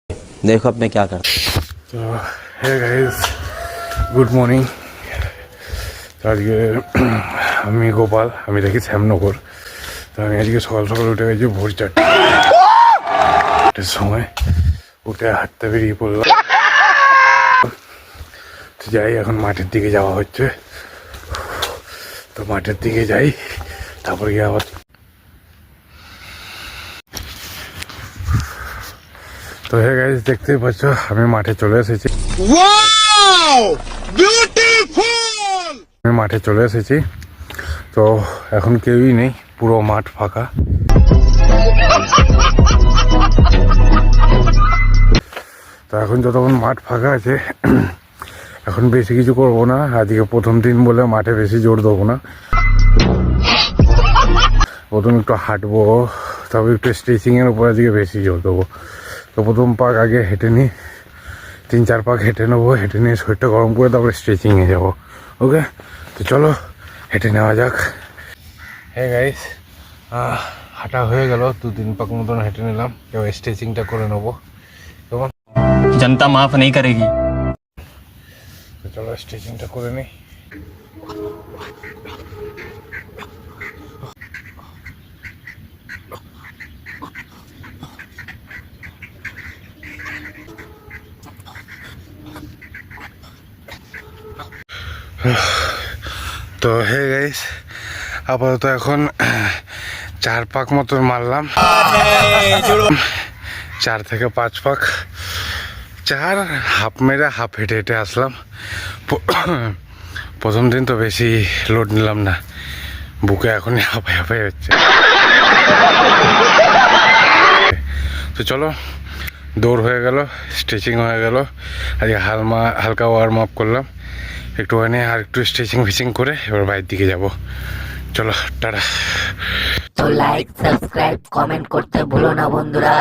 देखो अब मैं क्या करता। তো হে গাইজ, গুড মর্নিং। আজকে আমি গোপাল, আমি দেখি শ্যামনগর। তো আমি আজকে সকাল সকাল উঠে গেছি ভোর 4টার সময়, উঠে হাঁটতে বেরিয়ে পড়লাম। তো যাই, এখন মাঠের দিকে যাওয়া হচ্ছে। তো মাঠের দিকে যাই, তারপর গিয়ে আবার। তো হে গাইজ, দেখতেই পাচ্ছ আমি মাঠে চলে এসেছি। আমি মাঠে চলে এসেছি। তো এখন কেউই নেই, পুরো মাঠ ফাঁকা। তো এখন যতক্ষণ মাঠ ফাঁকা আছে, এখন বেশি কিছু করবো না। আজকে প্রথম দিন বলে মাঠে বেশি জোর দেবো না। প্রথম একটু হাঁটবো, তবে একটু স্ট্রেচিংয়ের উপর আজকে বেশি জোর দেবো। তো প্রথম পাক আগে হেঁটে নিই, 3-4 পাক হেঁটে নেবো। হেঁটে নিয়ে শরীরটা গরম করে তারপরে স্ট্রেচিংয়ে যাবো। ওকে, তো চলো হেঁটে নেওয়া যাক। হ্যাঁ গাইস, হাঁটা হয়ে গেল, 2-3 পাক মতন হেঁটে নিলাম। এবার স্ট্রেচিংটা করে নেবো। কেমন? जनता माफ नहीं करेगी। তো চলো স্ট্রেচিংটা করে নিই। তো হে গাইস, আপাতত এখন 4 পাক মতন মারলাম। 4 থেকে 5 পাক, 4 হাফ মেরে হাফ হেঁটে হেঁটে আসলাম। প্রথম দিন তো বেশি লোড নিলাম না, বুকে এখনই হাঁপাই হাঁপাই হচ্ছে। তো চলো, দৌড় হয়ে গেল, স্ট্রেচিং হয়ে গেল। আজকে হালকা ওয়ার্ম আপ করলাম একটুখানি, আর একটু স্ট্রেচিং ফিচিং করে এবার বাইরের দিকে যাব। চলো টাটা। তো লাইক সাবস্ক্রাইব কমেন্ট করতে ভুলো না বন্ধুরা।